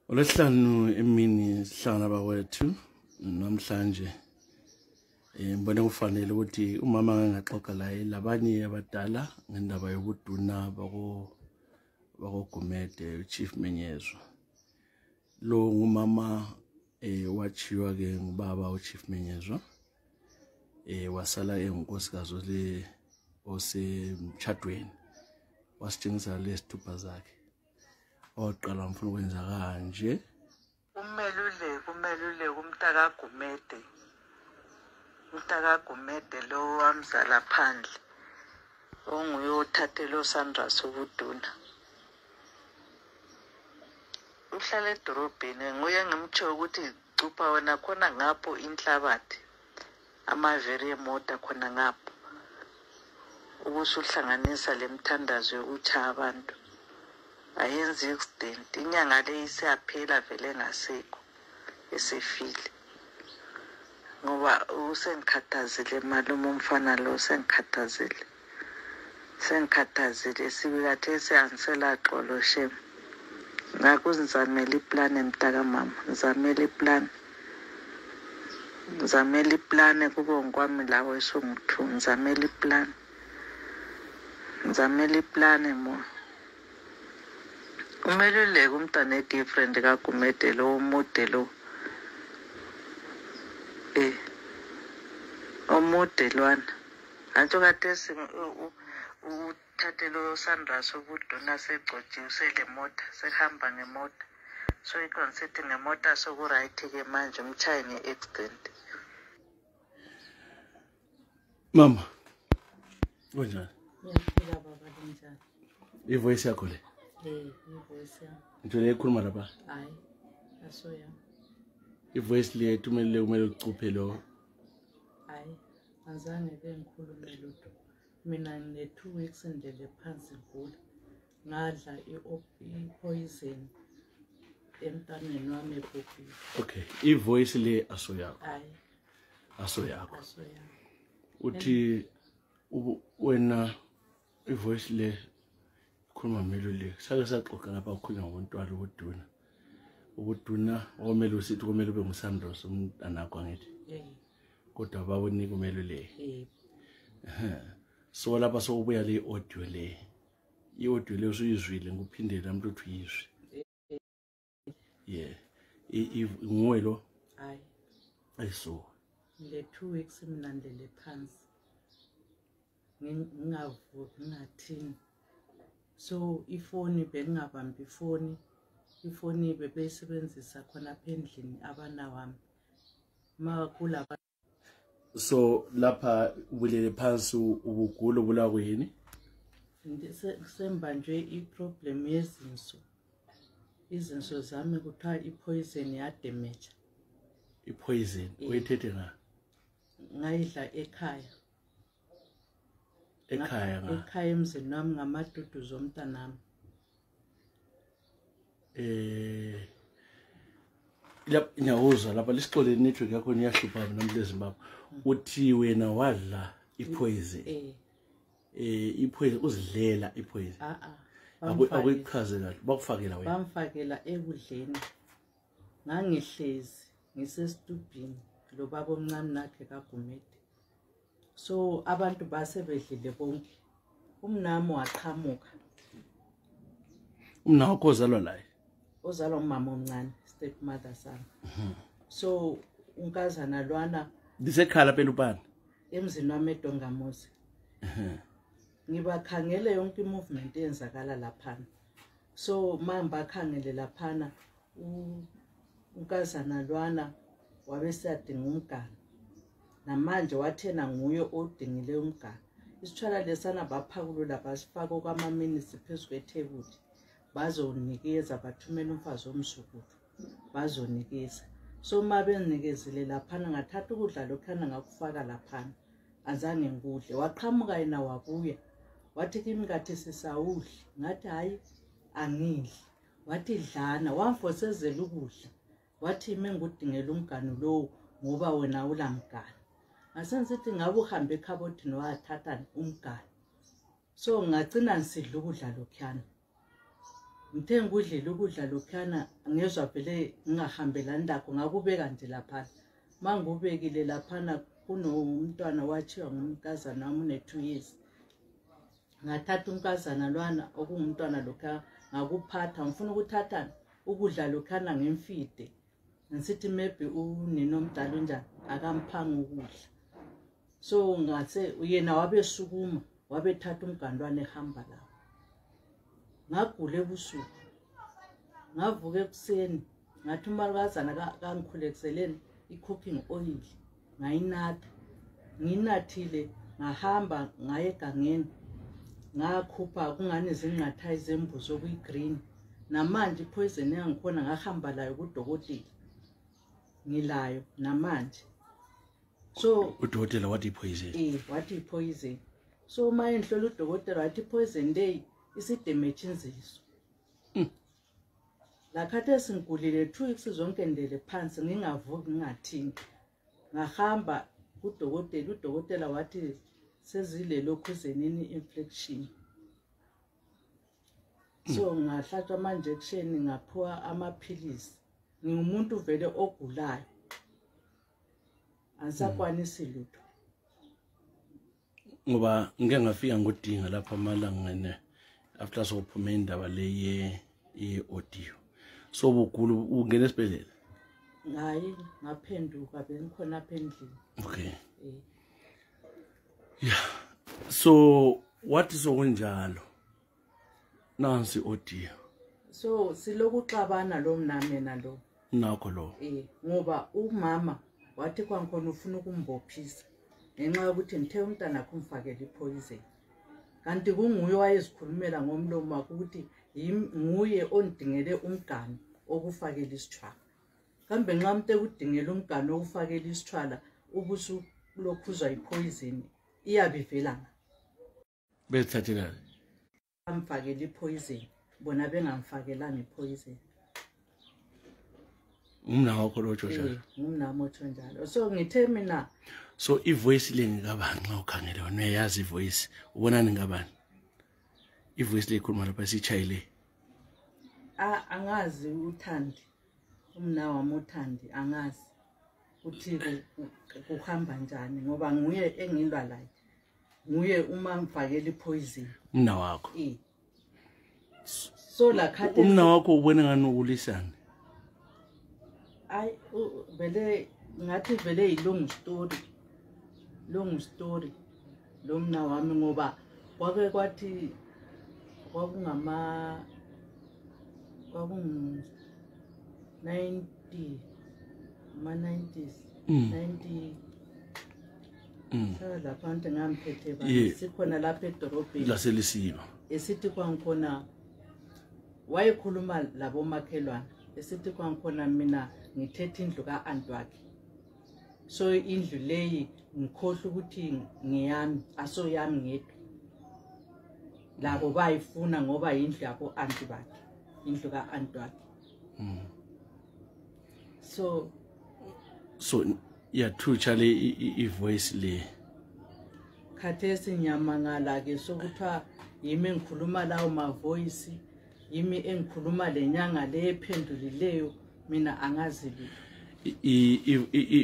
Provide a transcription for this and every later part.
Olesihlanu emini sihlangana bakwethu namhlanje ngibone kufanele ukuthi umama angaxoxa la labanye abadala ngendaba yobuduna bako Gumede Chief Menyezwa. Lo ngumama wachiwa ke ngubaba uChief Menyezwa. Wasala enkosikazi le osemtshadweni. Wasitshengisa lesithupha zakhe. Oqala mfuna ukwenza kanje. Kumele umntaka Gumede. Umntaka Gumede lo wamzala phandle. Onguye othathele osanda sobuduna. Uhlala edorobheni nguye ngimtsho ukuthi ucupha wena khona ngapho inhlabathi. Amaviri emota khona ngapho. Ubusuhlanganisa lemthandazo yokutsha abantu. Ayenzi accident inyanga le isiyaphela vele ngasekho esifile ngoba usengikhathazile malume umfana lo sengikhathazile sibikathe siyanisela xolo shem ngakuzizamela iplan emntaka mama ngizamela iplan kube ngikwami lawo esongithu ngizamela iplan mo Kumele umntana different ka Gumede lo mude lo omude lwana antsho kade uthathe lo sandra sobuduna segcotshiwe selemota sehamba ngemota so iconcept ngemota soku right ke manje umchaye ngeaccident. Mama kunjani? Ngiyaphila baba kunjani? Ivoice yakho le ivoice yami. Into le ekhuluma lapha? Hayi, asoya. Ivoice le kumele ucuphe lo. Hayi, azange bengikhulume lutho. Mina ngine 2 weeks ndele phansi ngula. Ngadla ipoison emntaneni wami ebhobhile. Okay, ivoice le asoyakho. Hayi. Asoyakho. Asoya. Uthi wena ivoice le khuluma melule sake saxoxa ngapha ukukhuluma ngontwala ubuduna omele usithi kumele ube ngusandro somntana kwangithi kodwa babonike umelule so lapha sokubuya le audio le i-audio le usuyizwile ngikuphindela umuntu uthi uyizwe nguwe lo hayi ayiso le 2 weeks mina ndele phansi ngingavuki ngathini. So ifoni bengingabambi ifoni bebesebenzisa khona pendlini abana wami makulaba. So lapha ubulele phansi ubugula obulawa yini? Sembanjwe iproblem yezinso. Izinso zami kuthiwa ipoison ya damage. Ipoison uyithethe nga? Ngayidla ekhaya. Ekhaya emzini wami ngamadudu zomntanami. Nyawuza lapha lisixole network yakho niyahlupha namhle eZimbabwe. Uthi wena wadla ipoison. Ipoison uzidlela ipoison. Akuyichaze kahle bakufakela wena. Bamfakela ekudleni. Ngangihlezi ngisesitubhini lo baba omncane nakhe kaGumede. So abantu base bedlile bonke. Umnami waqhamuka. Umna wakho ozalwa la? Ozalwa umama omncane, stepmother sami. So unkazana lwana disekhala phela upana emzini wami eDongamuzi. Ngibakhangele yonke imovement eyenzakala lapha. So mamba khangele lapha unkazana lwana wabesiyadinga umgana. Namanje wathena nguye odingile umgana. Isithwala lesana baphakulula basifaka kwama minutes phezulu kwethebuli. Bazonikeza bathumela umfazi omsukulu. Bazonikeza. So mabenikezile lapha ngathatha ukudla lokhana ngakufaka lapha. Azange ngikudle. Waqhamuka yena wabuya. Wathi kimi ngathi sisawudli. Ngathi hayi angidli. Wathi dlana wamfosezela ukudla. Wathi mengudingela umgana lo ngoba wena ulamgana. Asenzithi ngabe uhambe ekhabothini wathatha umgana. So ngagcina ngisidla ukudla lokhana. ngithe ngudlile ukudla lokhana ngezwa vele ngingahambelani lakho ngakubeka nje lapha mangubekile lapha kunomntwana wachiwa ngumntazana wami une2 years ngathatha umntazana lwana okungumntwana lokha ngakuphatha ngifuna ukuthatha ukudla lokhana ngemfide ngisithi maybe unino omdala njani akamphanga ukudla so ngase yena wabesukuma wabethatha umgandwane ehamba lawo ngagule ebusuku ngavuka ekuseni ngathi umalukazana kangikhulekiseleni i-cooking oil ngayinatha nginathile ngahamba ngaye egangeni ngakhupha kungani zinqathayi zembuzo okuyi-green namanje ipoison yangikhona ngahamba layo kudokotela ngilayo namanje so udokotela wathi ipoison wathi ipoison so maye nhlola udokotela wathi ipoison leyi isidamage inziso lakhathe singigulile 2 weeks zonke ndele phansi ngingavuki ngingathini ngahamba udokotela wathi sezile lokhuzenini infection so ngahlatshwa ama-injection ngaphiwa amaphilisi ngingumuntu vele ogulayo angisakwanisi lutho ngoba ngeke ngafika ngodinga lapha amalangane after sophume indaba le ye-audio so bugulu ungena esibhedlela hayi ngaphenduka bengikhona apha endlini okay yeah so what is okunjalo nansi audio so silokuxabana lo mnamena lo nakho lo ngoba umama wathi kwangikhona ufuna ukumbophisa ngenxa yokuthi ngithe umntana akho umfakele ipoison kanti kunguye wayezikhulumela ngomlomo wakhe ukuthi nguye ondingele umganu okufakela isithwala kambe nxa umuntu ekudingela umganu okufakela isithwala ubusu lokhuzwa ipoison iyabivelana bethathela amfakela ipoison bona bengamfakelanga ipoison umna wakho lo Joshua umnami otho njalo so ngithe mina so ivoice le ngikabani nxa ukhangele wena uyazi ivoice ubonani ngabani ivoice le ikhuluma lapha sichayile angazi uthandi umna wami uthandi angazi uthi kuhamba njani ngoba nguye engilwa laye nguye uma mfakela ipoison umna wakho so lakhathe umna wakho ubone ngani ukulisana ay vele ngathi vele ilong story lo mna wami ngoba kwake kwathi kwakungama 90 ma-90s 90 lapha nto ngamphethe bani sikhona lapha edorobheni laselisiba esithi kwangikhona wayekhuluma labo makhelwane esithi kwangikhona mina ngithethe indlu ka-aunt wakhe so indlu leyi ngikhohle ukuthi ngiyami asoyami ngedwa labo bayifuna ngoba indlu yabo aunt bakhe indlu ka-aunt wakhe so yathutsha le ivoice le khathesi nyamangala-ke sokuthiwa yimi engikhuluma lawo mavoice yimi engikhuluma le nyanga le ephendulileyo mina angazi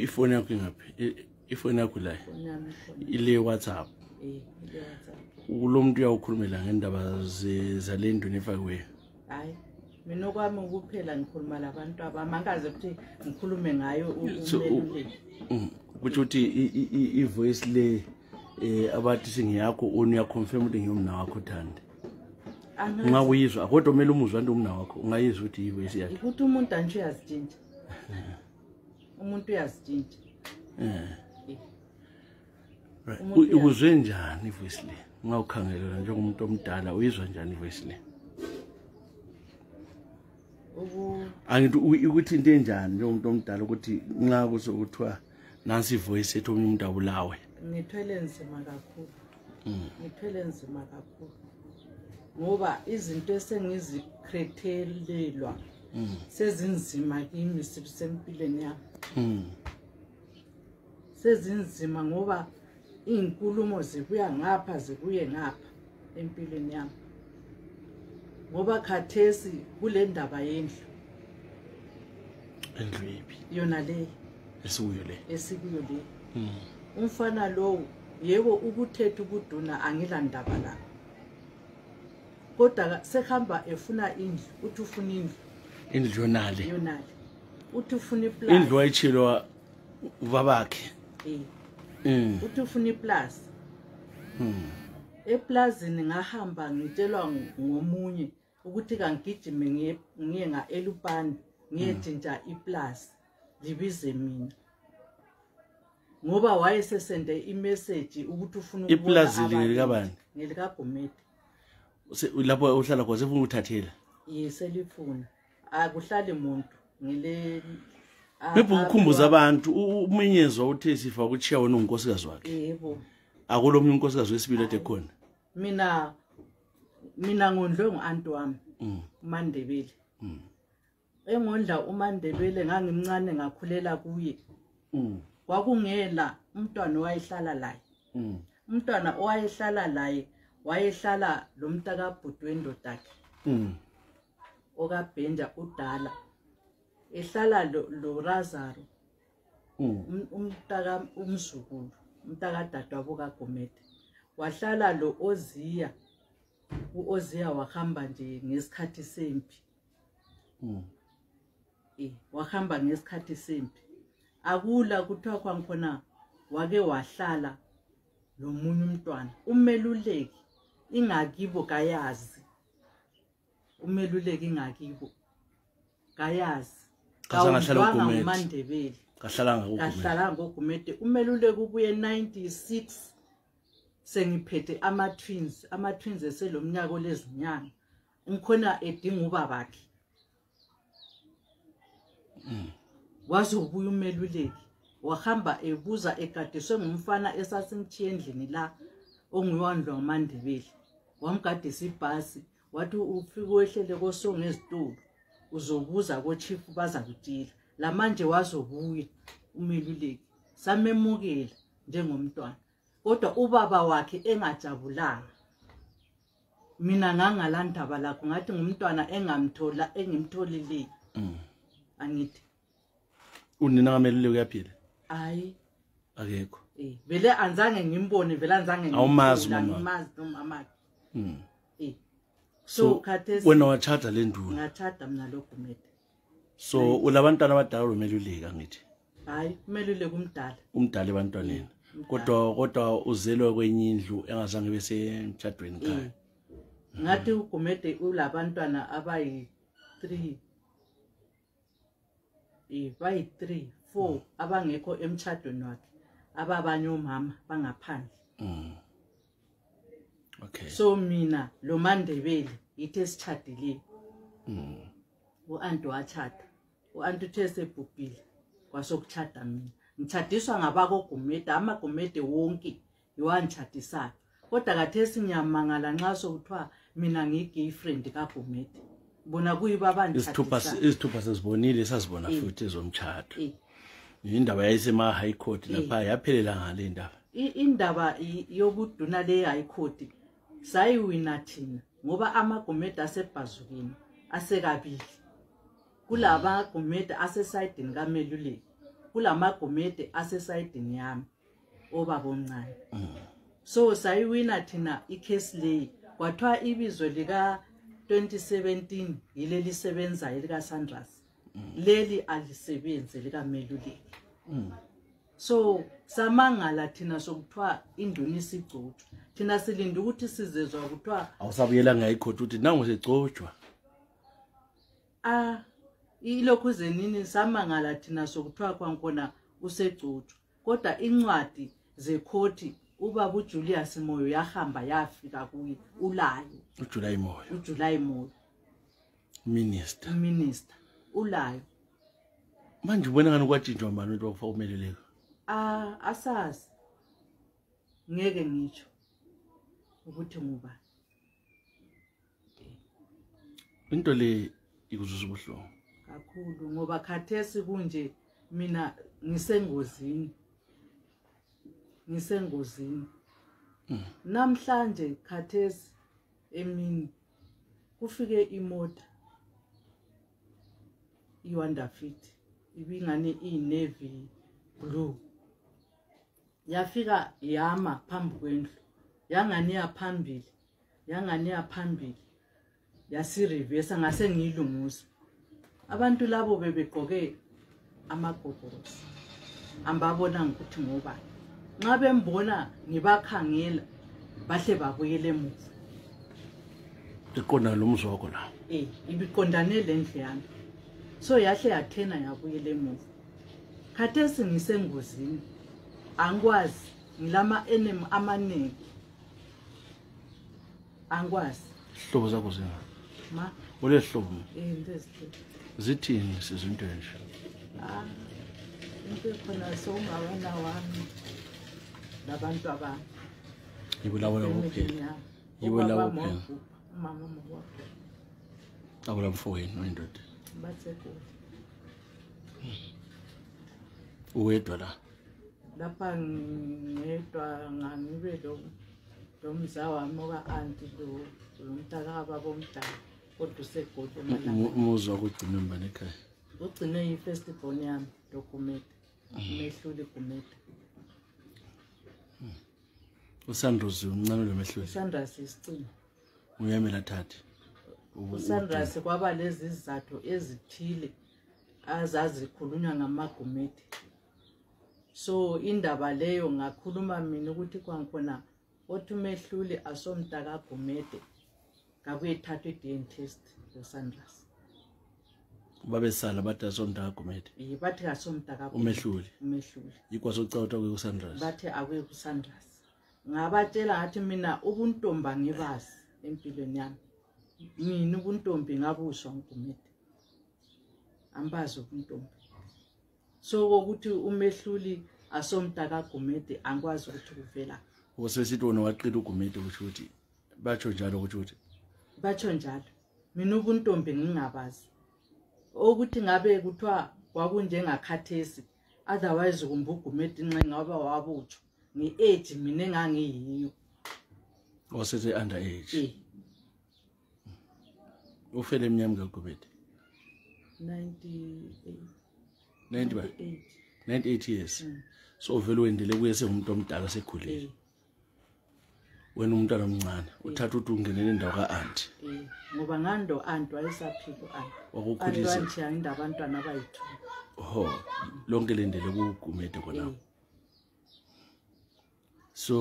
ifoni yakho ingaphi ifoni yakho la ile WhatsApp lo muntu uyawukhulumela ngendaba zalenduni efakiweyo hayi mina okwami ukuphela ngikhuluma labantu abamangaze ukuthi ngikhulume ngayo ukuthi uthi ivoice le abathi singiyakho uyaconfirm ukuthi ngiyumna wakho Thandi ungawuyizwa kodwa kumele umuzwa nto umna wakho ungayizwa ukuthi ivoice yakhe ukuthi umuntu anje uyazitshintsha umuntu uyazitshintsha ukuzwe njani ivoice le ngawukhangelela njengomuntu omdala uyizwa njani ivoice le angithi ukuthi into enjani njengomuntu omdala ukuthi nxa kusokuthiwa nansi ivoice ethi omunye umuntu abulawe ngithwele nzima kakhulu ngoba izinto esengizikrethelelwa sezinzima kimi sempilweni yami sezinzima ngoba inkulumo zibuya ngapha zibuye ngapha empilweni yami ngoba khathesi kule ndaba yendlu endlwebi yona le esikuyo le umfana lo yebo ukuthetha ubuduna angila ndaba la kodwa sehamba efuna indlu uthi ufuna indlu yonale uthi ufuna iplus indlu wayitshilwa ubabakhe uthi ufuna iplus eplazini ngahamba ngitshelwa ngomunye ukuthi kangigijime ngiye ngaelupani ngiyethinta iplus libize mina ngoba wayesesende imessage ukuthi ufuna ukubona iplus likabani ngelika Gumede lapho uhlala khona sefuna uthathela selifuna akuhlali umuntu ngile bebe ukukhumbuza abantu uMenyezwa uthe sifa ukuchiya wena unkosikazi wakhe yebo akulomnye unkosikazi wesibili ede khona mina ngondlwe nguanti wami uMandebele engondla uMandebele ngangimncane ngakhulela kuye kwakungela umntwana owayehlala laye umntwana owayehlala laye wayehlala lo mntaka bhuti wendodakhe okaBhenja udala ehlala lo Razaro umntaka umzukulu umntaka dadwabo kaGumede wahlala lo Oziya uOziya wahamba nje ngesikhathi sempi wahamba ngesikhathi sempi akula kuthiwa khona wake wahlala lo munye umntwana umeluleki ingakibo kayazi umeluleki ingakibo kayazi kawudlwanga uMandebele kahlala ngoGumede umeluleki ubuye 96 sengiphethe ama-twins eselomnyaka olezinyanga ngikhona edinga ubabakhe wazobuya umeluleki wahamba ebuza egadiswe ngumfana esasimthiye endlini la onguwandlwa uMandebele wamgadisa ibhasi wathi ufike wehlele kosonga ezitolo uzobuza kochief bazakutshela lamanje wazobuya umeluleki samemukela njengomntwana kodwa ubaba wakhe engajabulanga mina ngangalandaba lakho ngathi ngumntwana engimtholile angithi unina ngameluleki uyaphila hayi akekho vele anzange ngimbone vele anzange awumazi nomama so khathesi wena wachata le nduna ngachata mina lo Gumede so ulabantwana abadala umeluleki angithi hayi umeluleki umdala ebantwaneni kodwa uzelwe kwenye indlu engazange besemtshadweni khaya ngathi uGumede ulabantwana abayi3 4 abangekho emtshadweni wakhe ababanye omama bangaphandle okay so mina lo Mandebele ithe sitshadile uanti wachata uanti uthe sebhubhile kwasokuchata mina ngitshadiswa ngabako Gumede amaGumede wonke yiwanchadisayo kodwa kathesi ngiyamangala nxa sokuthiwa mina ngigirlfriend kaGumede bona kuyibaba isithupha sesibonile sasibona futhi ezomtshado indaba yayisema high court lapha yaphelela ngale ndaba indaba yobuduna le high court sayiwina thina ngoba amaGumede asebhazukini asekabili kulaba Gumede asesayidini kameluleki kulamaGumede asesayidini yami obaba omncane so sayiwina thina icase le kwathiwa ibizo lika 2017 yileli lisebenzayo lika Sandras leli alisebenze lika meluleki so samangala thina sokuthiwa induna isigcotshwa thina silinda ukuthi sizezwa ukuthiwa awusabuyela ngayikhotha uthi nangu segcotshwa ilokhu zenini samangala thina sokuthiwa kwankona usegcotshwa kodwa incwadi zekhoti ubaba uJulius Moyo yahamba yafika kuye ulayo uJuly Moyo minister ulayo manje ubona ngani kwatshintshwa manje into okufa umeleleko asazi ngeke ngitsho ukuthi ngubani into le ikuzuzwa ubuhlungu kakhulu ngoba khathesi kunje mina ngisengozini namhlanje khathesi emini kufike imota i-Wonderfit ibingane i-navy blue yafika yama phambi kwendlu yangane yaphambili yasirivesa ngase ngiyilunguza abantu labo bebegqoke amagogorosi ambabona ukuthi ngoba nxa bembona ngibakhangela bahle babuyele emuva iqonda lo mzwako la ibiqondane lendlu yami so yahle yathena yabuyele emuva khathesi ngisengozini angikwazi ngilama enemy amaningi angikwazi hlobo zakho zinga ma olehlobo ndezithe zithini sizinto nje into khona sowungabana wami labantu abami ibulawa kuphela ibulawa kuphela mama mawakho abula mfowenu wendoda batheko uwedwa la lapha ngedwa nganibe lo mzawami oka-anti lo mntaka baba omdala kodwa usegodi umuzwa kugcina mbane ekhaya ugcine yi-first born yami dokumete umehluli Gumede uSandrozi umncane lo mehluli uSandrozi isicini uyamela thathi uSandrozi kwaba lezi izathu ezithile azazikhulunywa ngamaGumede so indaba leyo ngakhuluma mina ukuthi kwakhona othi umehluli asomntaka Gumede ngakuyithatha i-DNA test yoSandrozi babesala bathi asomntaka Gumede bathi asomntaka umehluli ikwasocawuta kweSandrozi bathi akuye kuSandrozi ngabatshela ngathi mina ubuntomba ngibazi empilweni yami mina ubuntombi ngabuswa nguGumede ambazi ubuntombi so ukuthi umehluli asomntaka Gumede angikwazi ukuthi kuvela usesithi wona waqila uGumede ukuthi batsho njalo ukuthi batsho njalo mina ubuntombi ngingabazi ukuthi ngabe kuthiwa kwakunjengakhathesi otherwise kumbe uGumede inxa ngaba wabutsho ngi-age mina engangiyiyo wasethe under age ufele eminyama kaGumede 98 years so vele wendele kuye sengumuntu omdala sekhulile wena umntwana omncane uthatha ukuthi ungenele indawo ka-anti ngoba ngando anti wayesaphila anti wakukhulisa anti yayinda abantwana abayithu lonke lendele kuGumede khona so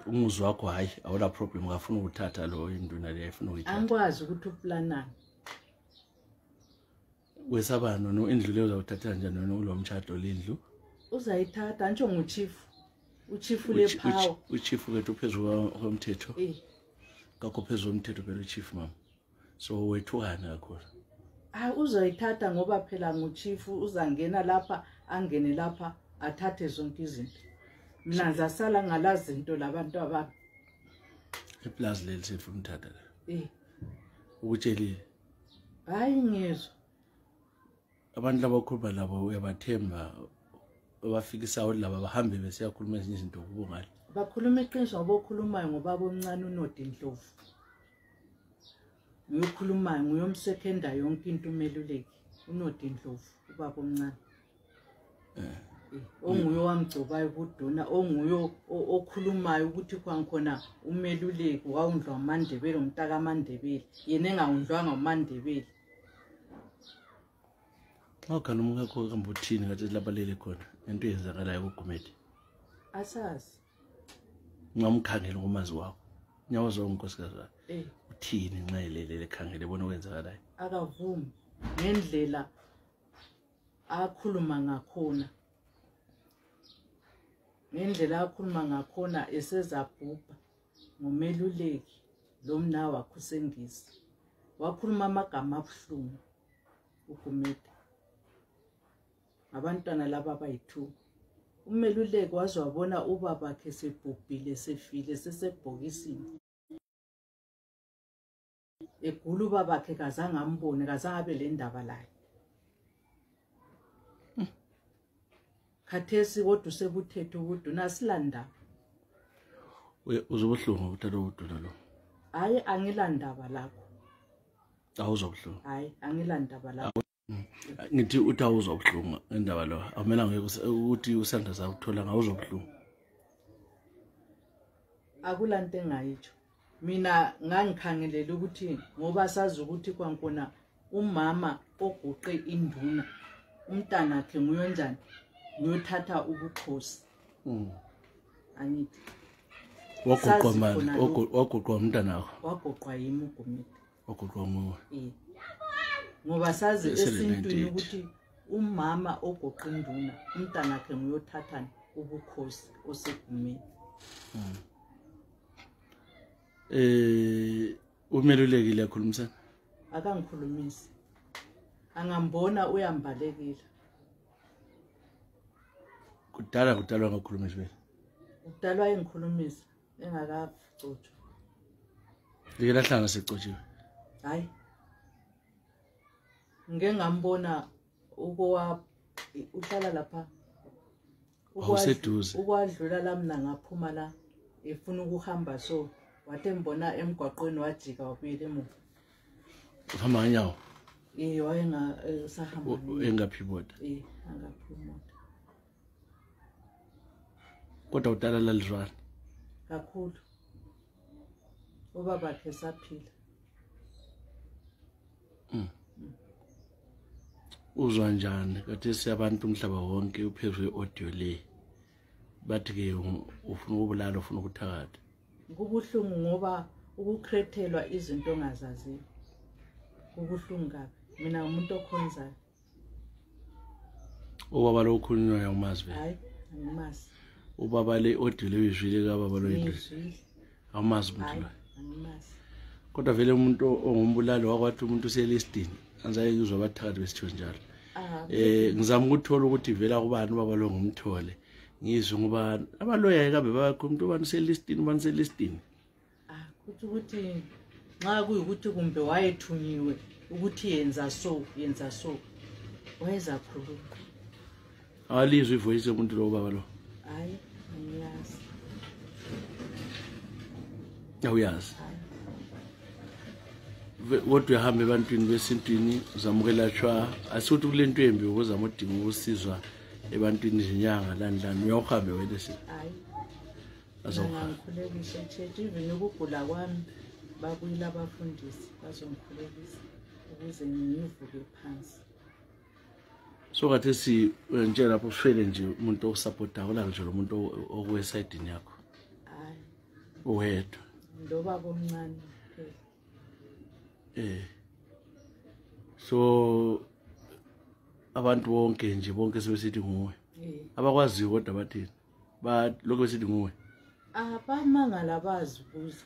umuzwa wakho hayi awula problem ngafuna ukuthatha lo induna le ayifuna ukuyithatha angikwazi ukuthi uplanani wesabano no indlu leyo uzawuthatha njani wena kulo mtshado lendlu uzayithatha ntsho uchief lepower uchief wethu phezulu komthetho kakho phezulu komthetho phela uchief mama so wethukana kakhulu uzoyithatha ngoba phela nguchief uzangena lapha angene lapha athathe zonke izinto mina ngizasala ngalazi izinto labantu abami iplaza leli sethu umthatha la ukutshelile hayi ngizwe abantu labakhuluma labo uyabathemba abafikisayo laba bahambe besiyakhuluma ezinye izinto kubongale bakhuluma iqiniso ngokukhulumayo ngoba bomncane unodi Ndlovu ngiyokhulumayo nguyomsekenda yonke into umeluleki unodi Ndlovu ubaba omncane onguye wamgcobayo ubuduna onguye okhulumayo ukuthi kwakhona umeluleki wawundlwa uMandebele umntaka aMandebele yena engawundlwanga uMandebele Ngakho umkakhe kambuthini ngathi labalele khona into yenzakalayo kuGumede asazi ngamkhangela ngomazi wakho nyawo zonke nkosikazi uthini nxa elele ekhangele bona okwenzakalayo akavumi ngendlela akhuluma ngakhona esezabhubha ngomeluleki lo mna wakho usengisi wakhuluma amagama abuhlungu uGumede abantwana laba bayithu umeluleki wazwabona ubabakhe sebhubhile sefile sesebhokisini egula ubabakhe kazange ambone kazange abe le ndaba layo khathesi kodwa usebuthethe ubuduna silanda uzobuhlungu uthatha ubuduna lo hayi angilandaba lakho awuzwa ubuhlungu hayi angilandaba lakho ngithi uthi awuzwa ubuhlungu endaba lo awumela ngeke ukuthi usanda zakuthola ngawuzwa ubuhlungu akulanto engayitsho mina ngangikhangelela ukuthi ngoba sazi ukuthi kwankona umama oguqe induna umntana wakhe nguyonjani uyothatha ubukhosi angithi waguqwa manje waguqwa umntana wakho waguqwa yimi uGumede waguqwa nguwe ngoba sazi esintwini ukuthi umama oguqe induna umntana wakhe nguyothatha ubukhosi oseGumede umelulekile yakhulumisana akangikhulumisi angambona uyambalekile kudala ngakhulumisa vele udalwa engikhulumisa engakacutshwa ngeke lahlanga secotshwe hayi ngeke ngambona uhlala lapha awuseduze ukwadlula la mina ngaphuma la efuna ukuhamba so wathe mbona emgwaqweni wajika wabuyela emuva uhamba ngenyawo wayenga sahamba engaphibota angaphimoda kodwa udala lalizwana kakhulu ubaba wakhe saphila uzwa njani kathi siyabantu umhlaba wonke uphezwe audio le bathi ke ufuna ukubulala ufuna ukuthakatha kubuhlungu ngoba ukukrethelwa izinto ongazaziyo kubuhlungu kabi mina umuntu okhonzayo ubaba lo ukhulunywa yawumazi vele hayi angimazi ubaba le audio le uyizwile kababa lo yindlu awumazi umuntu lo angimazi kodwa vele umuntu ongumbulali wakwathi umuntu uselistini anzaye uzwa abathakathi besitho njalo ngizama ukuthola ukuthi vela kubani ubaba lo ngumthole ngizwe ngoba abaloya kabe bakho umuntu ubani uselistini ubani uselistini ukuthi nxa kuyukuthi kumbe wayethunyiwe ukuthi yenza so wayeza khuluma awalizwe ivoice yomuntu lo baba lo hayi angiyazi awuyazi kodwa uyahamba ebantwini besintwini uzamukelatshwa asikuthi kule nto embi ukuzama udinga ukusizwa ebantwini izinyanga landlani uyawuhambe wena si hayi azawukhulekisa church even ukugula kwami babuyile abafundisi bazongikhulekisa ukuze ngivuke phansi so kathi si nje lapho ufele nje umuntu okusupporta ola nje lo muntu okwesayidini yakho hayi uwedwa ndoba bomncane so abantu bonke nje bonke sebesithi nguwe abakwaziyo kodwa bathini ba lokho besithi nguwe abamangala bazibuza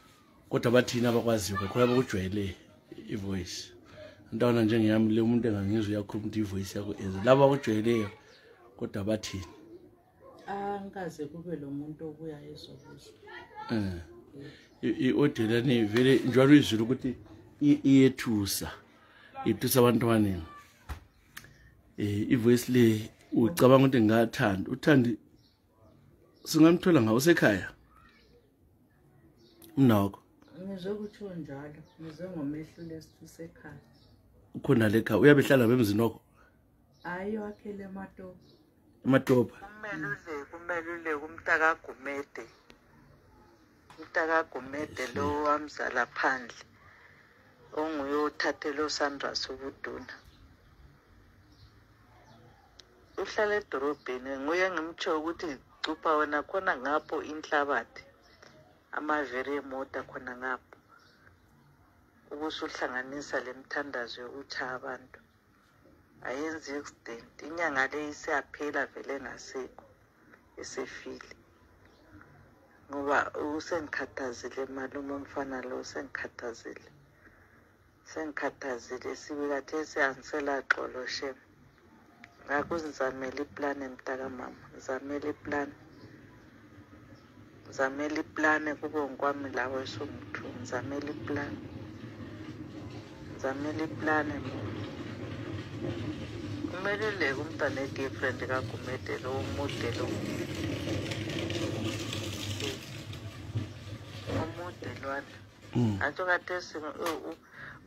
kodwa bathina abakwaziyo kakhulu abakujwayele ivoice ntwana njengeyami le umuntu engangizwe yakhuluma ukuthi ivoice yakho eze laba akujwayeleyo kodwa bathini angikaze kube lo muntu obuya ezobuza i-audio vele njalo izwile ukuthi iyethusa abantwaneni ivoice le ucabanga ukuthi ngathanda uthandi singamthola ngawo sekhaya umnawakho ngizokutsho njalo ngizongomehlulo esithu sekhaya ukhona lekhaya uyabehlala bemzini wakho hayi wakhele amatopa kumele umntaka Gumede lo wamzala phandle onguye othathele osanda Ubuduna uhlala edorobheni nguye ngimtsho ukuthi cupha wena khona ngapho inhlabathi amavere emota khona ngapho ubusuhlanganisa lemthandazo yokuchaya abantu ayenzi accident inyanga le isiyaphela vele ngasekho esefile ngoba usengikhathazile malume umfana lo sengikhathazile sibikathe siyansela xolo shem ngakuzizamela iplan emntaka mama ngizamela iplan kube ngikwami lawo esomthu ngizamela iplan kumele umntana girlfriend kaGumede lo umude lo umude lwana atsho khathesi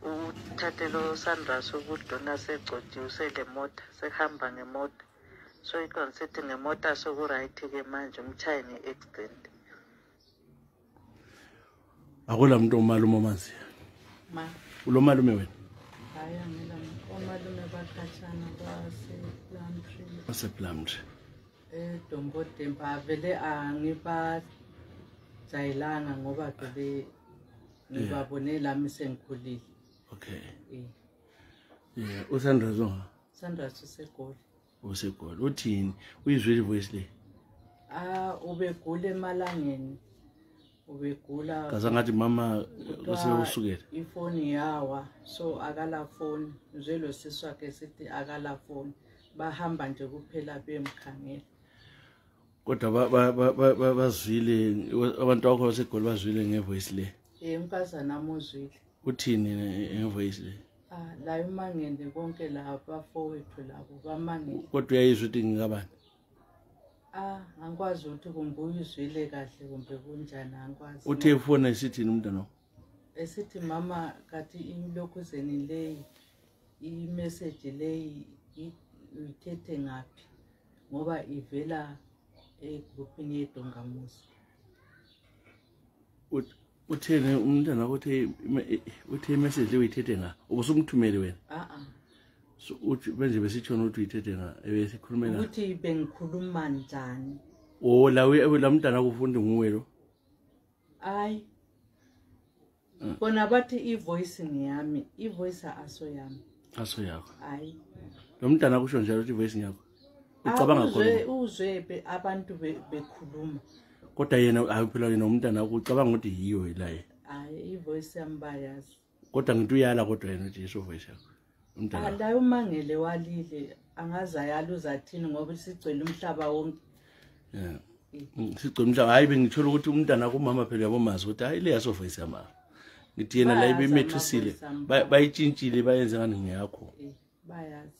uthathe lo sandra sokuduna segcotshiwe lemota sehamba ngemota so iconsithi ngemota sokuright-ke manje umtshaye nge-accident. Akula muntu omalume omaziyo? Ma. Ulo malume wena? Hayi angilami. Omalume bakhatshana Plumtree. Dombodemba vele angibajayelanga ngoba vele ngibabone lami sengikhulile. Okay. Yeah, uSandra zonga? Sandra useGoli. UseGoli. Uthini? Uyizwile voice le? Ubegula emalangeni. Ubegula. Kaza ngathi mama usukela. Ifoni yawa so akala phone. Nje lo sisi wakhe sithi akala phone. Bahamba nje kuphela bemkhangela. Kodwa bazwile abantu bakho baseGoli bazwile ngevoice le. Umkazana amuzwile. Uthini ngevoice le? La imangende konke lapha fowethu labo bamangende. Kodwa uyayizwa ukuthi ngingabani? Angikwazi ukuthi kumbe uyizwile kahle kumbe kunjani angikwazi. Uthe ifona isithini umntana? Esithi mama kathi ilokhuzeni leyi i-message leyi uyithethe ngaphi ngoba ivela egroupini yedongamuzi. Uthene umntana uthe message uyithethe nga ubusumthumele wena? So uthi benje besitshona ukuthi uyithethe nga ebesikhulumela ukuthi bengikhuluma njani. La mntana kufundi nguwe lo? Hayi. Bona bathi ivoice ngiyami, ivoice aso yami. Aso yakho? Hayi. Lo mntana kusho njalo ukuthi ivoice yakho? Ucabanga khona? Uzwe abantu bekhuluma. Kodwa yena ayiphela yena umntana ucabanga ukuthi yiyo laye? Hayi ivoice yami bayazi. Kodwa ngithi uyala kodwa yena ukuthi yiso voice yakho umntana? La umangele walile angazayala uzathini ngoba sigcwele umhlaba wonke. Yeah. Sigcwele umhlaba. Hayi bengithola ukuthi umntana kumama phela yabomazi ukuthi hayi le yaso voice yama. Ngithi yena la ibemethisile bayitshintshile bayenze ngani ngiyakho. Bayazi.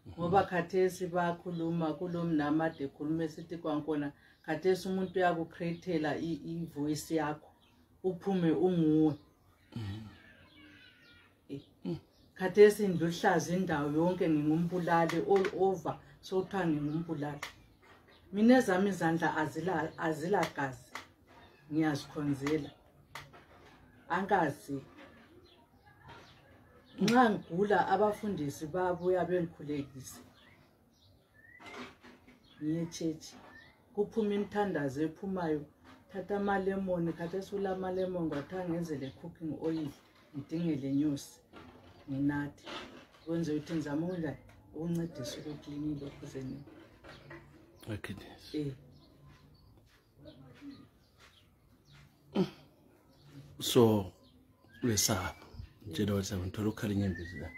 Ngoba khathesi bakhuluma kulomnamade ekhuluma esithi kwankona khathesi umuntu uyakucreatela ivoice yakho uphume unguwe. Khathesi ndluhlaza indawo yonke ngingumbulali all over so kuthiwa ngingumbulali. Mina ezami izandla azilagazi ngiyazikhonzela. Angazi nxa ngigula abafundisi babuya bengikhulekise ngiye church kuphuma imithandazo ephumayo thatha amalemon khathesi ulamalemon kwathiwa ngenzele cooking oil ngidingele nyosi nginathe kwenze ukuthi ngizama ukuncedisa ukuklini lokhuzeni. Okay. So uyesaba njalo wathi ngithola ukhala inyembezi la.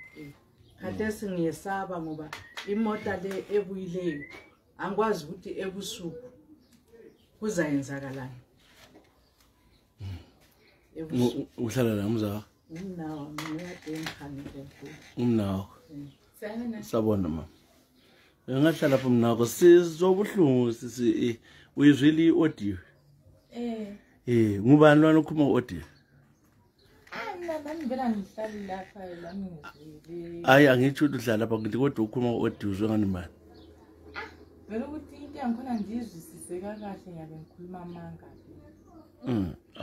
Khathesi ngiyesaba ngoba imota le ebuyileyo angikwazi ukuthi ebusuku kuzayenzakalani. Uhlala la mzakho? Umnawo ngiyade ngikhangele. Umnawo. Sabona mama. Ngahlala lapha mnako sizobuhlungu sisi uyizwile iaudio. Ngubani lwana ukhuluma audio? Ngibela ngihlali lapha la ngizwile. Hayi angitsho ukuthi uhlala lapha ngithi kodwa ukhuluma audio uzwe ngani manje? Vele ukuthi into yangikhona ngizwisise kahle ngiyabe ngikhuluma amanga.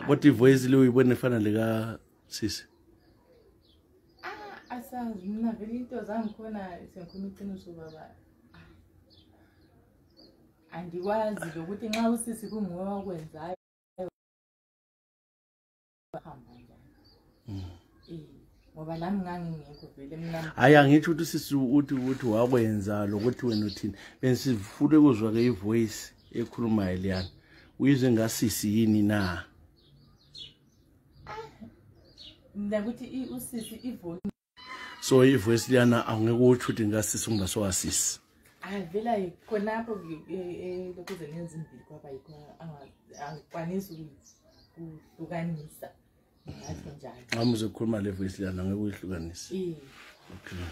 Kodwa ivoice le uyibona efana leka sisi? Asazi mina vele into zangikhona sengikhuluma iqiniso baba. Andikwazi ukuthi nxa usisi kunguwe wakwenzayo ngoba nami ngangingekho vele mina. Hayi angitsho ukuthi sisi ukuthi wakwenza lokuthi wena uthini bensifule ukuzwa ke ivoice ekhulumayo liyana uyizwe ngasisi yini na? Ukuthi usisi ivoice so ivoice liyana angeke uthi ukuthi ngasisi ungasowasisi. Vela khonapho lokhuze nezimbili kwaba yikho angikwanisi ukuhlukanisa ngathi njalo. Ngamuze ukukhuluma le voice liyana angeke uyihlukanise. Okay.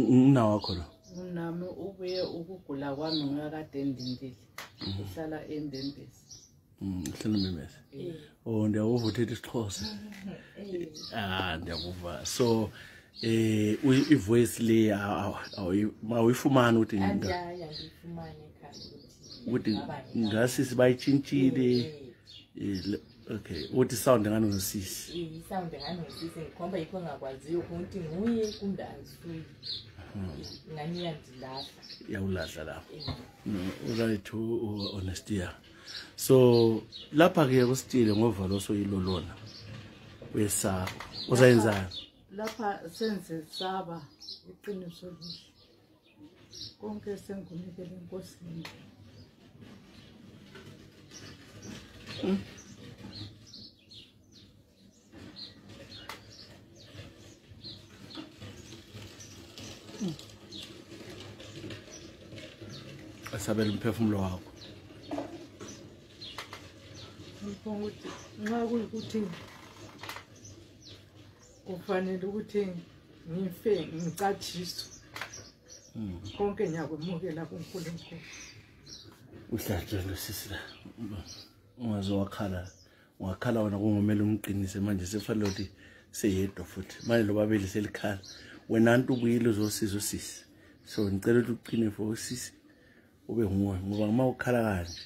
Umna wakho lo? Nami ubuye ukugula kwami ngakade ndindile. Uhlala eNdembezi. Hlelo memeza. Oh ndiyakuva uthethe isiXhosa. Ndiyakuva. So ivoice le awuyifumana ukuthi ngiyifumane ukuthi ngasisi bayitshintshile. Okay, uthi sound ngani nosisi? Sound ngani nosisi ngikhomba yikho ngakwaziyo ukuthi nguye kumbe ayisuyi. Ngani yandilahla. Yawulahla lapho. Right to honesty. So lapha ke kusitile ngovalo soyilolona. Wesaba. Uzayenzana. Lapha senze saba iqiniso lihle. Konke sengunikele enkosini. Asabela umphefumulo wakho. Ukuthi nxa kuyikuthi kufanele ukuthi ngife ngicatshiswe. Konke ngiyakwemukela kuNkulunkulu. Uhlatshe nosisi la. Ungazowakhala wona kungomela umqinise manje sefanele ukuthi seyedwa futhi. Manje lo babili selikhala. Wena ntu ubuyile uzosiza usisi. So ngicela ukuthi uqine for usisi. Ube nguwe ngoba uma ukhala kanje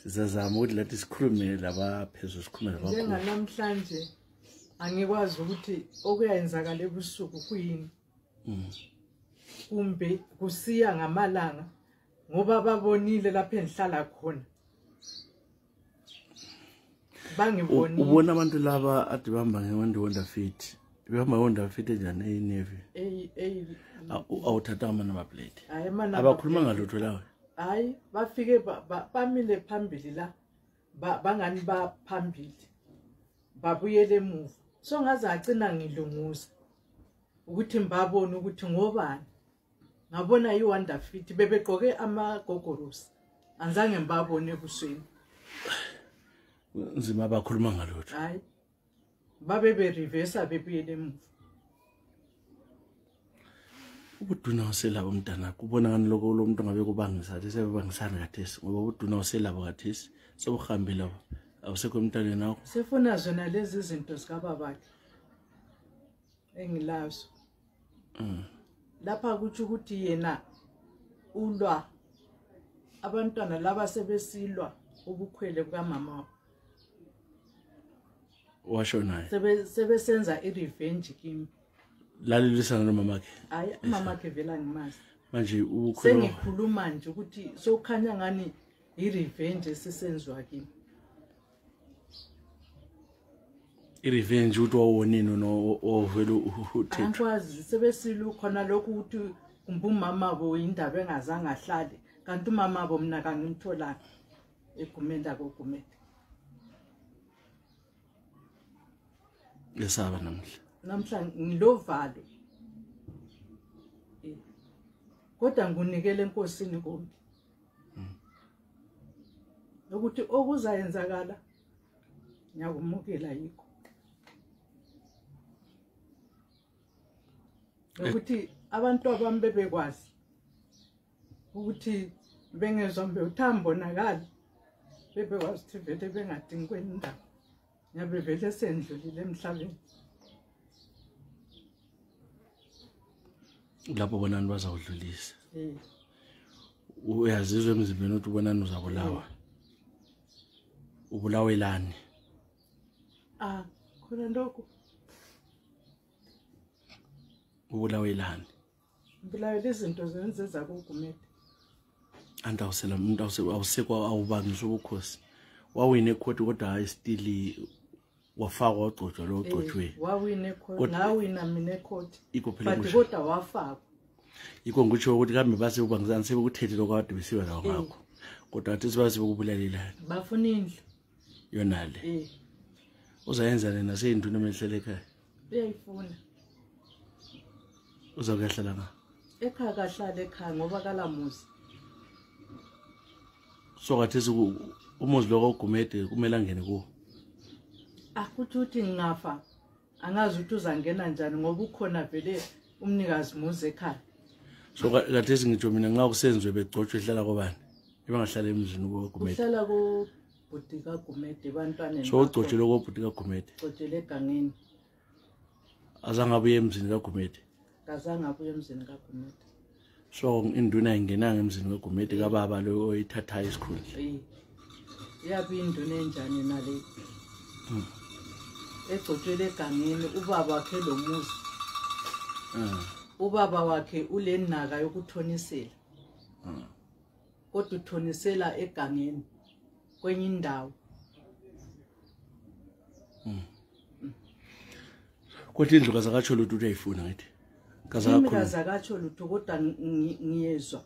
sizazama ukuthi lathi sikhulume laba phezulu sikhulume laba. Njenganamhlanje angikwazi ukuthi okuyenzakala ebusuku kuyini. Kumbe kusiya ngamalanga ngoba babonile lapha engihlala khona. Bangibonile. Ubona abantu laba ade bahamba ngeWonder Fit. Behamba ngeWonder Fit njani eNavy? Awuthatha ama plate. Abakhuluma ngalutho lawo. Hayi bafike bamile phambili la bangani baphambili. Babuyele emuva. So ngaze agcina ngilunguza ukuthi mbabone ukuthi ngobani. Ngabona iWonder Fit bebegqoke amagogorosi. Anzange mbabone ebusweni. Nzima abakhuluma ngalutho. Hayi. Babe reverse bebuyele emuva. Ubuduna uselabo mntana kubona ngani lokho lo muntu ngabe kubangisa sebebangisana kathesi ngoba ubuduna uselabo kathesi sobuhambile labo awusekho emntaneni nakho sefuna zona lezi izinto zikababakhe engilazo lapha kuthi ukuthi yena ulwa abantwana laba sebesilwa ubukhwele bukamama washo naye sebesenza irevenge kimi lalelisana nomamakhe hayi mamakhe vela ngimazi manje ubukhwele sengikhuluma nje ukuthi sokhanya ngani irevenge esisenzwa kimi irevenge uthi wawonini no ovela uthethe angikwazi sebesilu khona lokhu ukuthi kumbumama bo indaba engazange ahlale kanti umama bo mina kangimthola eGumede koGumede yesaba namhla ngilovalo kodwa ngunikele enkosini konke ukuthi okuzayenzakala ngiyakumukela yikho ukuthi abantu abami bebekwazi ukuthi bengezwa uthambo nakala bebekwazi ukuthi vele bengadingi kwendaba nyabe vele sendlulile emhlabeni lapho bonani bazawudlulisa uyazizwe emzimbeni ukuthi bonani uzabulawa ubulawelani khona lokho ubulawelani ubulawela izinto zenze koGumede anta usela umuntu awusekwa awubangisa ubukhosi wawine ecourt kodwa hayi still wafakwa wagcotshwa lo ugcotshwe wawine ecourt ngawina mina ecourt but kodwa wafakwa iko ngitsho ukuthi kambe base ubangisana sebekuthethe lokade besiwa lawo ngakho kodwa athi sibazi bokubulalela bafuna indlu yonale uzayenza lena seyinduna emehlele ekhaya uyayifuna uzakuyahlala nga ekhaya kahlala ekhaya ngoba kalamuzi so kathesi umuzi lo kaGumede kumele angene kuwo akuthi uthi ngingafa angazi ukuthi uzangena njani ngoba ukhona vele umnikazi muze ekhaya so kathesi ngitsho mina nxa kusenzwe begcotshwe ehlala kobani ebangahlala emzini koGumede uhlala Butika Gumede bantwana so ugcotshele ko Butika Gumede ugcotshele egangeni azange abuye emzini kaGumede kazange abuye emzini kaGumede so induna ingenanga emzini kaGumede kababa lo oyithatha isikhundla yabi induna enjani nale egcotshele egangeni ubaba wakhe lo muzi ubaba wakhe ulenaka yokuthonisela kodwa uthonisela egangeni kwenye indawo kodwa indlu kazakatsho lutho uyayifuna ngithi kazakatsho lutho kodwa ngiyezwa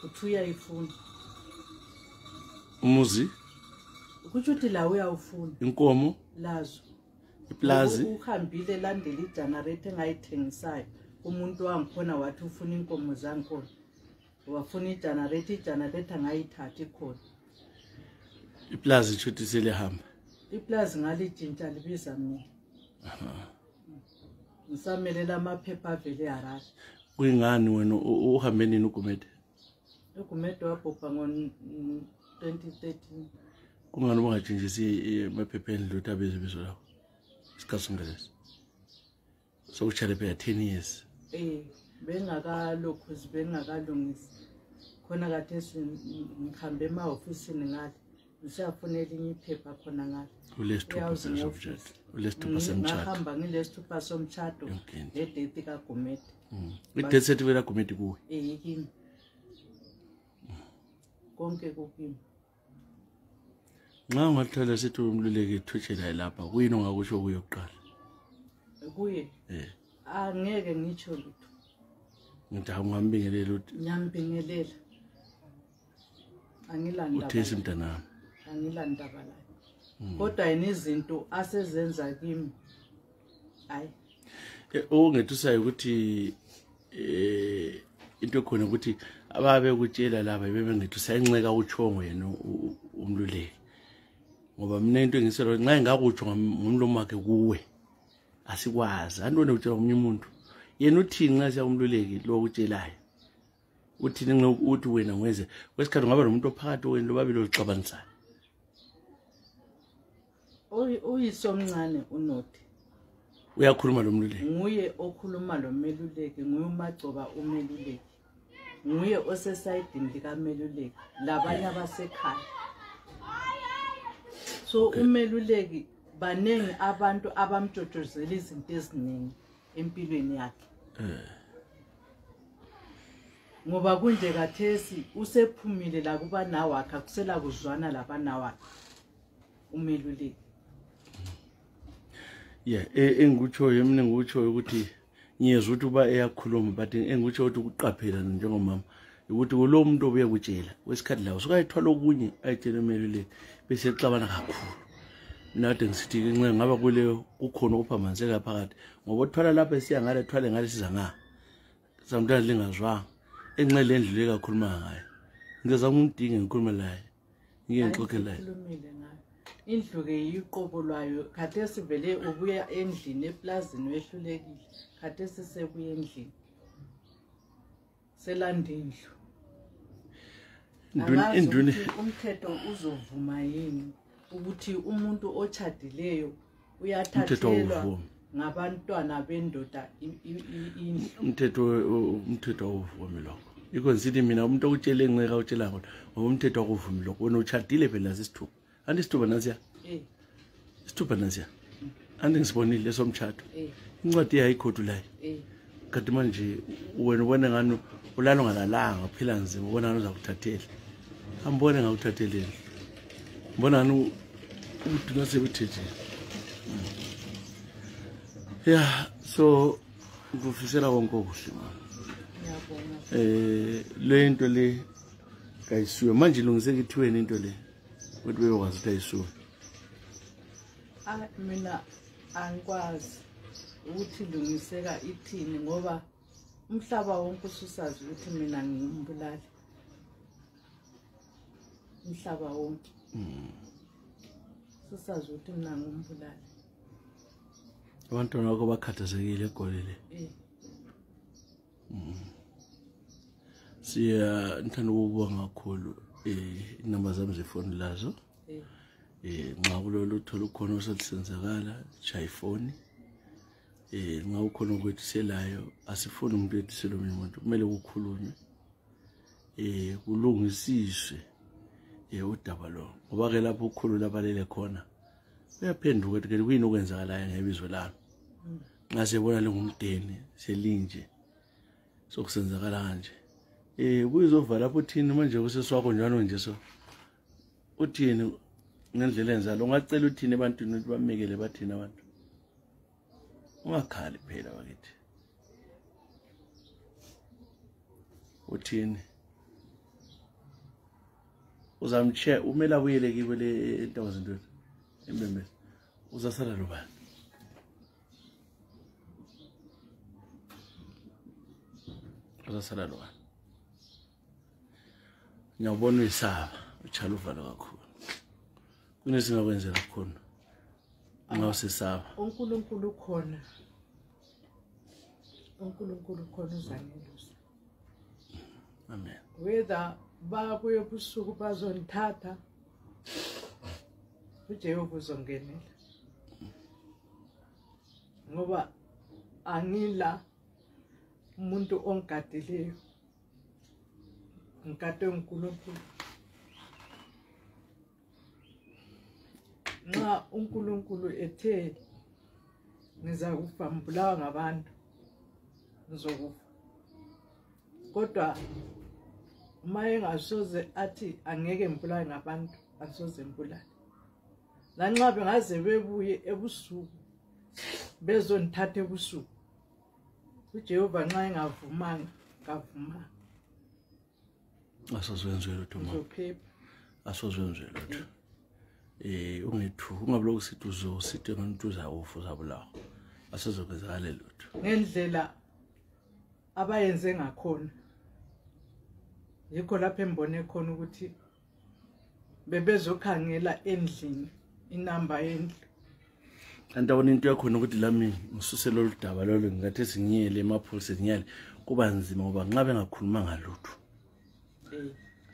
uthi uyayifuna umuzi kuthi uthi la uyawufuna inkomo lazo iplazi uhambile landela igenerator engayithengisayo umuntu wangikhona wathi ufuna inkomo zangikhona wafuna igenerator ngayithatha ikhona iplazi chuthi selihamba iplazi ngalijintsha libiza mina ngisamelela amaphepha avele eHarare kuyingani wena uhambe nini uGumede uGumede wabhubha ngo-2013 kungani ubangajinjisi amaphepha endlu abeze bizo lakho isikhathi sokutshala phela 10 years bengakalokhu bengakalungisi khona kade ngihambe emahofisini ngale ngisafuna elinye iphepha khona ngale ulesithupha somtshado ulesithupha somtshado ngahamba ngilesithupha somtshado nedate kaGumede i-death certificate kaGumede kuwe yikini konke kukini nxa ungathola sithi umluleki ethutshela lapha kuyini ongakusho kuye kuqala kuye angeke ngitsho lutho ngithi angambingelela uthi ngiyambingelela angilanda uthesi mntanami angilanda balayo kodwa yini izinto asezenza kimi hayi okungethusayo ukuthi into khona ukuthi ababe kutshela laba bebengethusa inceka uchongo yena umluleki ngoba mina into engiselo nxa ngakutsho ngomlomo wakhe kuwe asikwazi antone utshela umunye umuntu yena uthini nxa siya umluleki lo ukutshelayo uthini nxa uthi wena ngwenze kwesikhathi ngaba nomuntu ophakathi wena lo babili olixabanisayo uyisomncane uNothi uyakhuluma lo mluleki nguye okhuluma lo meluleki nguye umagcoba umeluleki nguye osesayidini likameluleki labanye abasekhaya so umeluleki banengi abantu abamtshotshozela izinto eziningi empilweni yakhe ngoba kunje kathesi usephumile la kuba nawakhe akusela kuzwana labana wakhe umeluleki engikutsho yemine ngikutsho ukuthi ngiyezwa ukuthi uba eyakhuluma but engikutsho ukuthi ukuqaphela njengomama ukuthi kulo muntu obuye kutshela wesikhathi lawo sokayithwala okunye ayitshela umeluleki bese exabana kakhulu nade ngisithi ngenxa ngaba kuleyo kukhona ukuphambaniseka phakathi ngoba uthwala lapha esiya ngale thwale ngale siza nga samntana lingazwanga enxe lendlu lekakhuluma ngayo ngizama umdinge ngikhuluma laye ngike ngixoxe laye indlu ke yiqobo lwayo khathesi vele ubuya endlini eplazini wehlulekile khathesi sebuya endlini selanda indlu umthetho uzovuma yini ukuthi umuntu ochadileyo uyathathelwa ngabantwana bendoda umthetho awuvumi lokho iko nsithi mina umuntu okutshele enxeka utshela ngoba umthetho awuvumi lokho wena uchadile phela sisithupha andi sithupha nasiya isithupha nasiya andi ngisibonile lesomtshado incwadi yayikhothu layo kanti manje wena ubona ngani ulalo ngalalanga uphila nzima ubona ngani uzakuthathela ambone ngakuthatheleni mbona ngani ubuduna sebutheje so ngufisela konke okuhle lento le kayisuwe manje ilungiseke ithiweni into le ukuthi beyokwazi ukuthi ayisuwe mina angikwazi ukuthi ilungiseka ithini ngoba umhlaba wonke ususazi ukuthi mina ngimbulali umhlaba wonke ususazi ukuthi mina ngimbulali abantwana bakho bakhathazekile egolile ngithanda ukubonga kakhulu inamba zami zefoni lazo nxa kulolu thola ukhona oselisenzakala shaya ifoni nxa ukhona ukwethiselayo asifuni umuntu ethisele omunye umuntu kumele kukhulunywe kulungisiswe udaba lo ngoba ke lapho ukukhulula abalele khona uyaphenduka ukuthi ke kuyini okwenzakalayo ngebizo lami nxa sebona lengumdeni selinje sokusenzakala kanje kuyizova lapho uthini manje kuseswakho njalo nje so uthini ngendlela enzalo ungacela uthini ebantwini ukuthi bamekele bathini abantu ungakhali phela bakithi uthini uzamtshe umela buyele kibo le entawazintweni embembezi uzasala lobani uzasala lobani ngiyabona uyisaba utshala uvalo kakhulu kunesingakwenzela khona nxa usesaba uNkulunkulu khona uzangelusa amen whether babuye ebusuku bazonithatha uJehova uzongenela ngoba angila umuntu ongadileyo ngikade uNkulunkulu nxa uNkulunkulu ethe ngiza kufa mbulawa ngabantu ngizokufa kodwa maye ngasoze athi angeke mbulawe ngabantu asoze mbulawe lanxa bengaze bebuye ebusuku bezonithatha ebusuku uJehova nxa engavumanga ngavuma asozwenzwe lutho uzophepha asozwenzwe lutho ungethu ungabuloku sithi uzosithi ngontu uzawufa uzabulawa asozokwenzakala lutho ngendlela abayenze ngakhona yikho lapho embone khona ukuthi bebezokhangela endlini inamba yendlu kanti awona into yakhona ukuthi lami ngisusele oludaba lolo ngingathi singiyele emapholiseni ngiyale kuba nzima ngoba nxa bengakhuluma ngalutho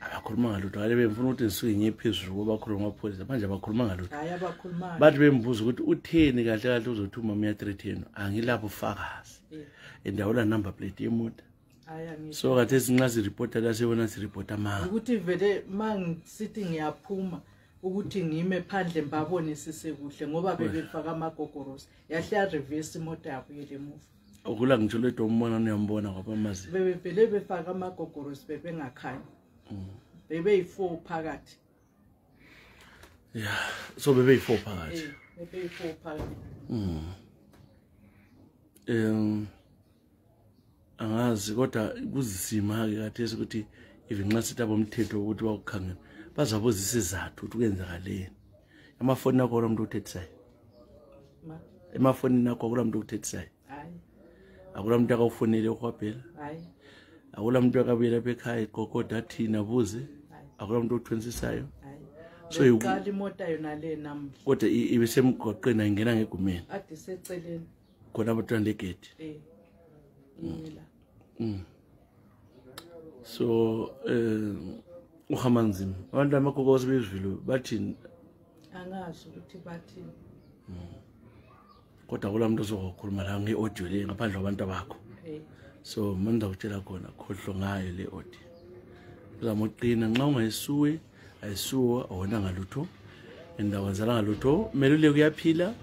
abakhuluma ngalutho ngale bemfuna ukuthi ngisuke ngiye phezulu kwabakhuluma amapholisa manje abakhuluma ngalutho hayi abakhuluma bathi bembuza ukuthi utheni kahle kahle uzothi umama uya-threaten angilapho ufakazi endawula number plate yemoto so kathesi nxa siripota la sibona siripota ma ukuthi vele mangisithi ngiyaphuma ukuthi ngime phandle mbabone sisekuhle ngoba bebefaka amagogorosi yahle ya reverse imoto yabuyela emuva okula ngitsho letho umbona uyambona kwabamazi bebevele befaka amagogorosi bebengakhanyi bebeyi4 phakathi so bebeyi4 phakathi bebeyi4 phakathi angazi kodwa kuzisima ke kathesi ukuthi even nxa sithi abomthetho ukuthi bakukhangela bazabuzisa izathu ukuthi kwenzakaleni amafoni akho umuntu uthethisayo emafonini akho akula muntu uthethisayo hayi akula muntu akawufonele ukwabhela hayi akula muntu akabuyela lapha ekhaya iqokoda thina buze akula muntu othwensisayo so iqala imoto yona le namhla kodwa ibesemgwaqeni ayingena ngegumeni ade seceleni khona abantwana legate imela so uhamanzima abantu amagogosi bezivilo bathini angazi ukuthi bathini kodwa kula muntu ozokhuluma la nge-audio le ngaphandle kwabantu bakho so manje ngizakutshela khona khohlo ngayo le audio uzama uqina nxa ungayisuwe ayisuwa awona ngalutho endawazala ngalutho melule kuyaphila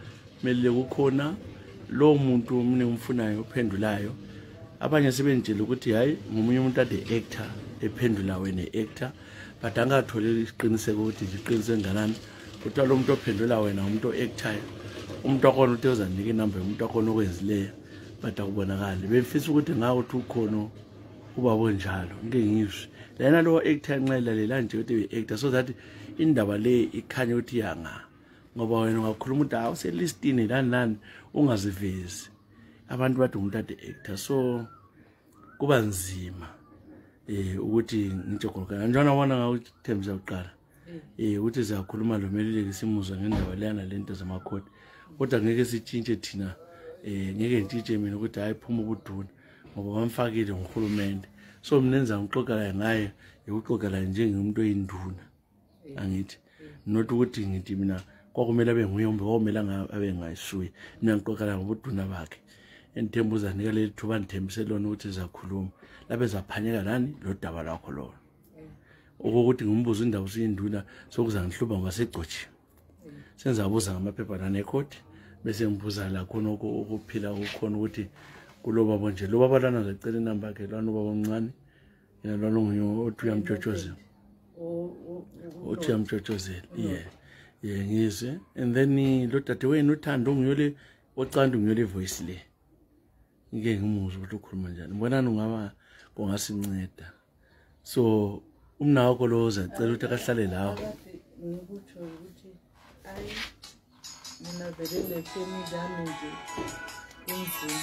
melule kukhona lo muntu umne umfunayo uphendulayo abanye sebenjela ukuthi hayi ngomunye umuntu ade actor ephendula wena actor but angathole isiqiniseko ukuthi iqiniso nganani kuthiwa lo muntu ophendula wena umuntu actor umuntu akona ukuthi uzanika inamba yomuntu akona okwenzileyo but akubonakali befisa ukuthi ngawo uthi ukhono ubabo njalo ngeke ngizwe lena lo actor nxa ilalela nje ukuthi actor so that indaba le ikhanya ukuthi yanga ngoba wena ungakhuluma ukuthi awuselistini lani ungazivezi abantu bathi umuntu ade actor so kuba nzima ukuthi ngitsho khona njalo wona ngawuthi Thembi uqala ukuthi siyakhuluma lo meluleki simuzwa ngendaba leyana lento zamakhodi kodwa ngeke sitshintshe thina ngeke ngitshintshe mina ukuthi hayi phuma ubuduna ngoba bamfakile nguhulumende so mina enza ngixoxa ngaye ukuxoxa njengeumuntu oyinduna angithi not ukuthi ngithi mina kwakumele abe nguye umbe kwakumele abe ngayisuye mina ngiqoqela ngobuduna bakhe enthembuza nika leli thuba nithembise lona ukuthi izakhuluma labe zaphanyeka nani lo daba lakho lona ukuthi ngumbuzo indaba usinduna sokuza ngihluba ngoba segcotshiwe senza buza ngamaphepha nane court bese ngibuza la khona ukuphila ukukhona ukuthi kuloba bonje lo baba lana zacela inamba yakhe lana ubaba omncane yena lona nguye othi uyamtshotshozela othi uyamtshotshozela ngizwe and then lo dade wena uthando ngiyole ocanda ngiyole voice le ngeke ngimuzwe ukuthi ukhuluma njani ngibonana ungaba kungasinceda so umna wakho lo uzacela ukuthi akahlale lawo ngikutsho ukuthi ayi mina vele le family yami nje kunzima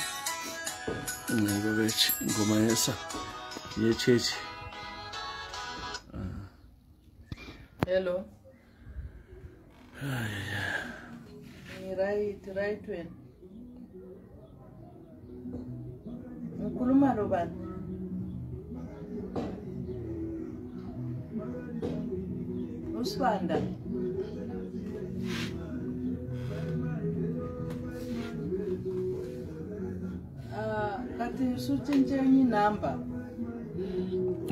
ngibabethe ngoma yesa yechechi hello right wena ngikhuluma lo bani usibanda kati usutshintshe enye inamba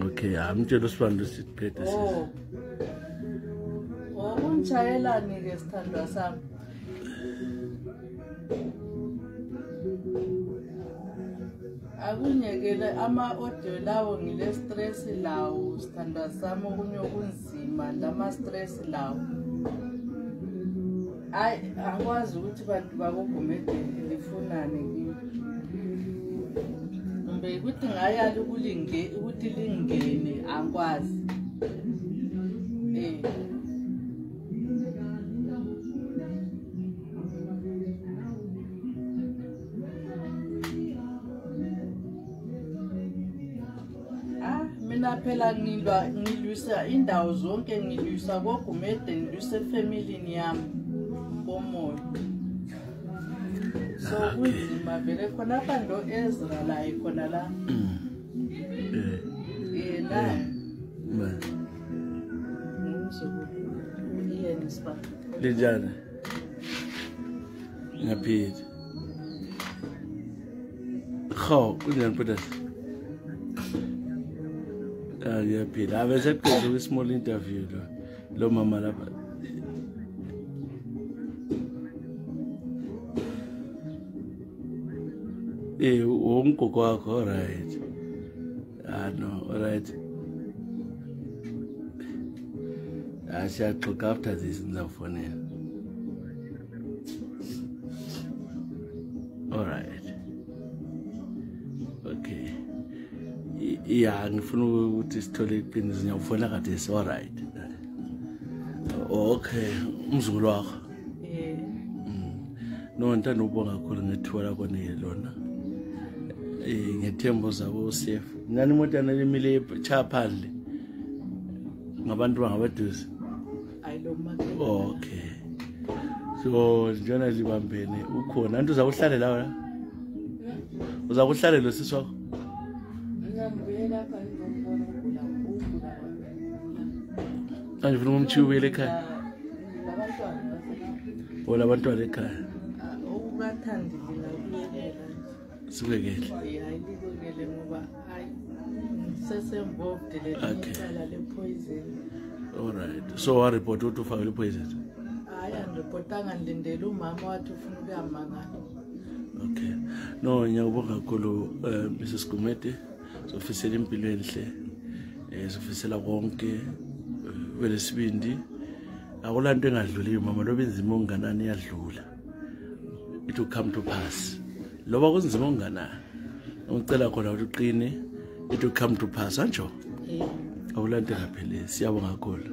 okay amtshela usibanda siphethe sisi ungitshayelani-ke sithandwa sami akunyekele ama-audio lawo ngile stress lawo sithandwa sami okunye okunzima lama-stress lawo hayi angikwazi ukuthi bantu bakogumede lifunane kimi kumbe ukuthi ngayali ukuthi lingene angikwazi mina phela ngilwisa indawo zonke ngilwisa kogumede ngilwisa efamilini yami komoya so kunzima vele khona apha ndo Ezra la ikhona la linjani ngaphila kunjani bhuti ngiyaphila abeseqedile kwi-small interview lo mama lapha umgogo wakho alright no alright siyaxoxa after this ngizawufonela alright okay ngifuna ukuthi sithole iqiniso ngiyawufona kade alright okay umzukulu wakho no ntando ubonga kakhulu ngethuba lakho lona ngethembo zabo safe ngani imoto nalemile chaphandle ngabantu bangabaduze okay so njena libambene ukhona antu uzakuhlale la uzakuhlale lo sisi wakho angifuna umchubele ekhaya ola abantwana ekhaya ukathandile nakuyelela sibekele ayilibekele ngoba hayi sesemvoked lecala le-poison alright so wareport ukuthi ufake le-poison hayi andirepotanga ndilindele umama wathi ufuna ukuyamangala okay no ngiyakubonga kakhulu Mrs. Gumede sofisela impilo enhle sofisela konke welesibindi akulanto engadluliyo mama loba inzima onganani yadlula it will come to pass loba kunzima onganani ngicela khona ukuthi uqine it will come to pass anjo akulanto engaphelele siyabonga kakhulu